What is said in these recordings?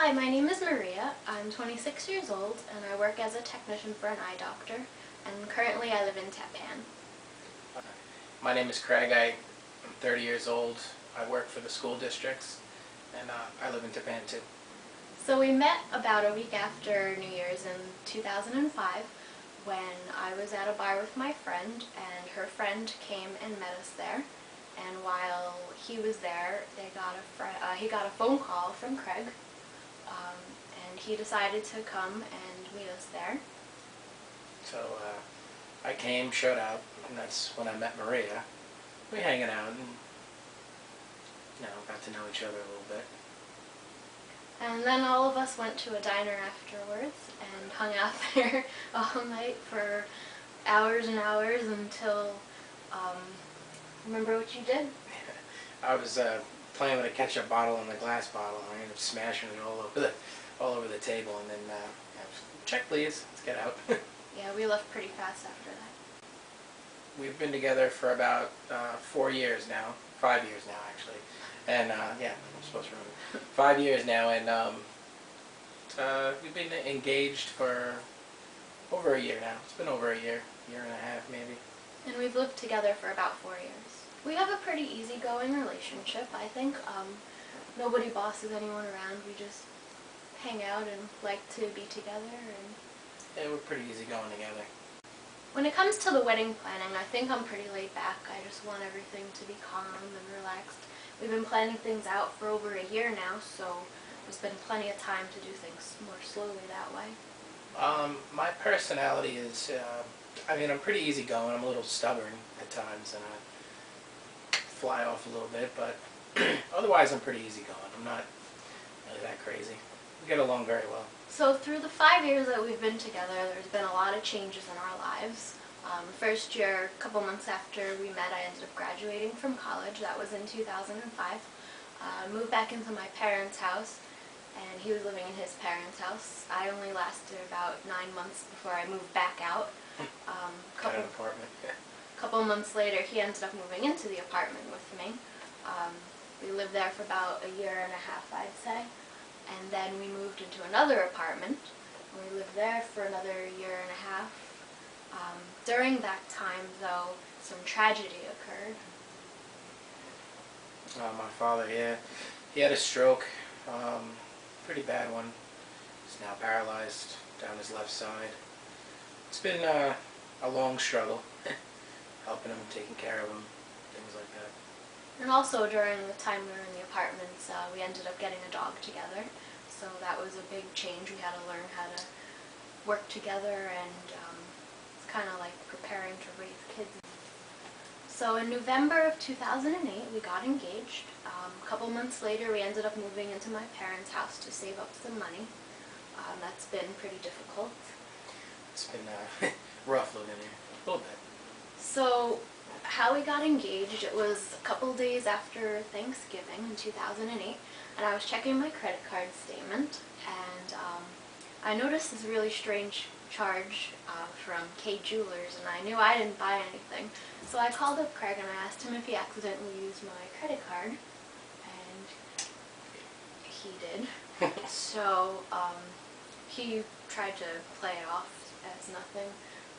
Hi, my name is Maria. I'm 26 years old and I work as a technician for an eye doctor, and currently I live in Tappan. My name is Craig. I'm 30 years old. I work for the school districts, and I live in Tappan too. So we met about a week after New Year's in 2005 when I was at a bar with my friend, and her friend came and met us there. And while he was there, he got a phone call from Craig, and he decided to come and meet us there. So I came, showed out, and that's when I met Maria. We were hanging out and got to know each other a little bit. And then all of us went to a diner afterwards and hung out there all night for hours and hours until, remember what you did? I was playing with a ketchup bottle and the glass bottle, and I ended up smashing it all over the table, and then check please, let's get out. Yeah, we left pretty fast after that. We've been together for about 4 years now, 5 years now actually, and yeah, I'm supposed to remember. 5 years now, and we've been engaged for over a year now. It's been over a year and a half maybe. And we've lived together for about 4 years. We have a pretty easygoing relationship, I think. Nobody bosses anyone around. We just hang out and like to be together. And yeah, we're pretty easygoing together. when it comes to the wedding planning, I think I'm pretty laid back. I just want everything to be calm and relaxed. We've been planning things out for over a year now, so there's been plenty of time to do things more slowly that way. My personality is, I'm pretty easygoing. I'm a little stubborn at times, and I fly off a little bit, but otherwise I'm pretty easygoing. I'm not really that crazy. We get along very well. So through the 5 years that we've been together, there's been a lot of changes in our lives. First year, a couple months after we met, I ended up graduating from college. That was in 2005. Moved back into my parents' house, and he was living in his parents' house. I only lasted about 9 months before I moved back out. Got an apartment. Couple months later, he ended up moving into the apartment with me. We lived there for about a year and a half, I'd say. And then we moved into another apartment. We lived there for another year and a half. During that time, though, some tragedy occurred. My father, yeah, he had a stroke, pretty bad one. He's now paralyzed down his left side. It's been a long struggle, helping him, taking care of him, things like that. And also during the time we were in the apartments, we ended up getting a dog together. So that was a big change. We had to learn how to work together, and it's kind of like preparing to raise kids. So in November of 2008, we got engaged. A couple months later, we ended up moving into my parents' house to save up some money. That's been pretty difficult. It's been rough living here, a little bit. So how we got engaged, it was a couple days after Thanksgiving in 2008, and I was checking my credit card statement, and I noticed this really strange charge from Kay Jewelers, and I knew I didn't buy anything. So I called up Craig and I asked him if he accidentally used my credit card, and he did. So he tried to play it off as nothing.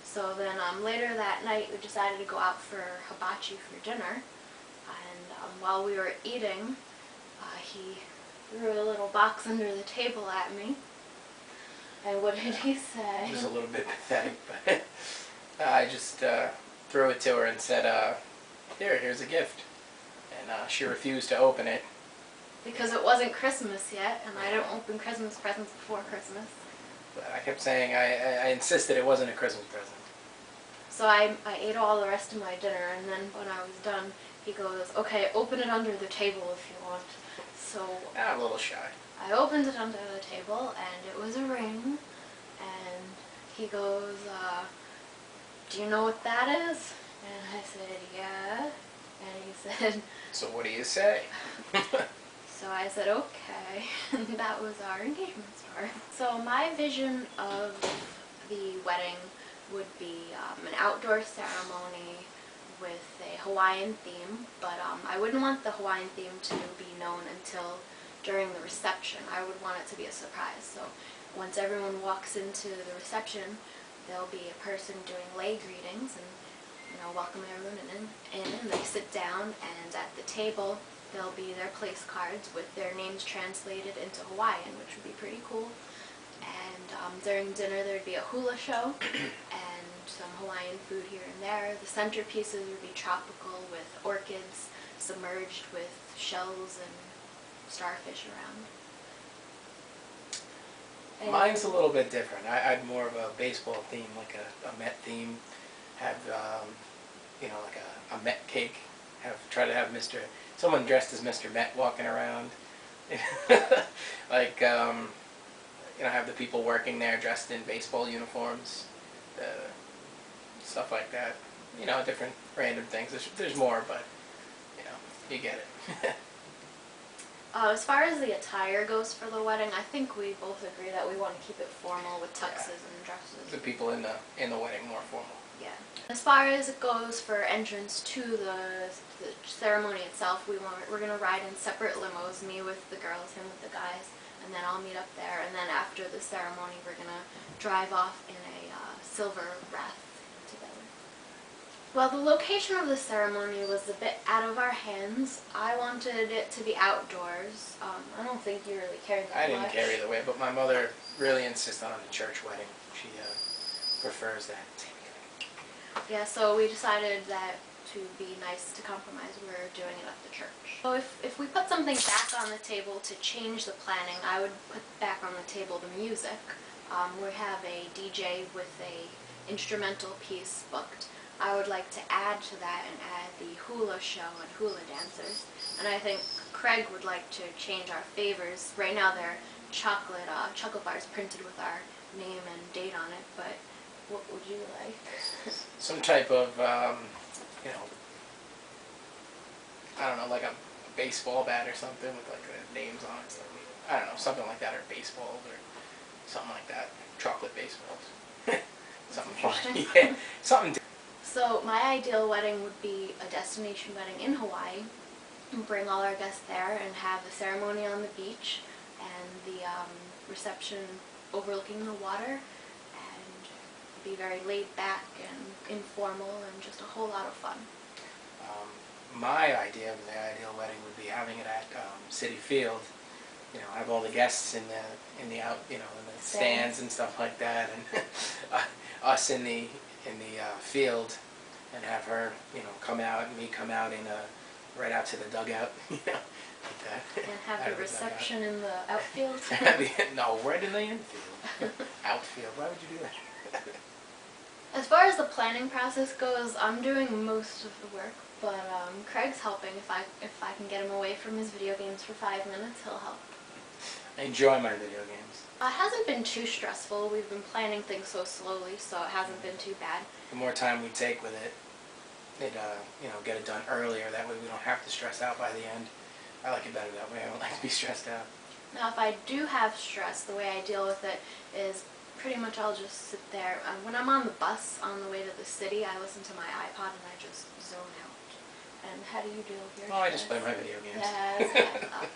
So then later that night we decided to go out for hibachi for dinner, and while we were eating, he threw a little box under the table at me. And what did he say? It was a little bit pathetic, but I just threw it to her and said, here's a gift. And she refused to open it. Because it wasn't Christmas yet, and I don't open Christmas presents before Christmas. But I kept saying, I insisted it wasn't a Christmas present. So I ate all the rest of my dinner, and then when I was done, he goes, okay, open it under the table if you want. So I'm a little shy. I opened it under the table, and it was a ring, and he goes, do you know what that is? And I said, yeah, and he said, so what do you say? So I said, okay, and that was our engagement story. So my vision of the wedding would be an outdoor ceremony with a Hawaiian theme, but I wouldn't want the Hawaiian theme to be known until during the reception. I would want it to be a surprise. So once everyone walks into the reception, there'll be a person doing lay greetings and welcome everyone in, and they sit down, and at the table there'll be their place cards with their names translated into Hawaiian, which would be pretty cool. And during dinner there'd be a hula show and some Hawaiian food here and there. The centerpieces would be tropical with orchids submerged with shells and starfish around. And Mine's a little bit different. I'd more of a baseball theme, like a Met theme. Have like a Met cake. Try to have someone dressed as Mr. Met walking around. Like have the people working there dressed in baseball uniforms, stuff like that. Different random things. There's more, but you get it. As far as the attire goes for the wedding, I think we both agree that we want to keep it formal with tuxes and dresses. The people in the wedding more formal. Yeah. As far as it goes for entrance to the ceremony itself, we're gonna ride in separate limos, me with the girls, him with the guys, and then I'll meet up there. And then after the ceremony, we're gonna drive off in a silver wrath together. Well, the location of the ceremony was a bit out of our hands. I wanted it to be outdoors. I don't think you really cared that much. I didn't care either way, but my mother really insisted on a church wedding. She prefers that. Yeah, so we decided that to be nice to compromise, we're doing it at the church. So if we put something back on the table to change the planning, I would put back on the table the music. We have a DJ with a instrumental piece booked. I would like to add to that and add the hula show and hula dancers. And I think Craig would like to change our favors. Right now they're chocolate bars printed with our name and date on it, but what would you like? Some type of, I don't know, like a baseball bat or something with like the names on it. I don't know, something like that, or baseballs or something like that. Chocolate baseballs. Something fun. Yeah, something. So my ideal wedding would be a destination wedding in Hawaii. Bring all our guests there and have the ceremony on the beach and the reception overlooking the water, and be very laid back and informal and just a whole lot of fun. My idea of the ideal wedding would be having it at Citi Field. Have all the guests in the stands and stuff like that, and us in the field, and have her come out and me come out right out to the dugout, like that. And have the reception in the outfield. No, right in the infield. Outfield. Why would you do that? As far as the planning process goes, I'm doing most of the work, but Craig's helping. If I can get him away from his video games for 5 minutes, he'll help. I enjoy my video games. It hasn't been too stressful. We've been planning things so slowly, so it hasn't been too bad. The more time we take with it, get it done earlier. That way we don't have to stress out by the end. I like it better that way. I don't like to be stressed out. Now, if I do have stress, the way I deal with it is pretty much I'll just sit there. When I'm on the bus on the way to the city, I listen to my iPod and I just zone out. And how do you deal with your stress? Oh, I just play my video games. Yes.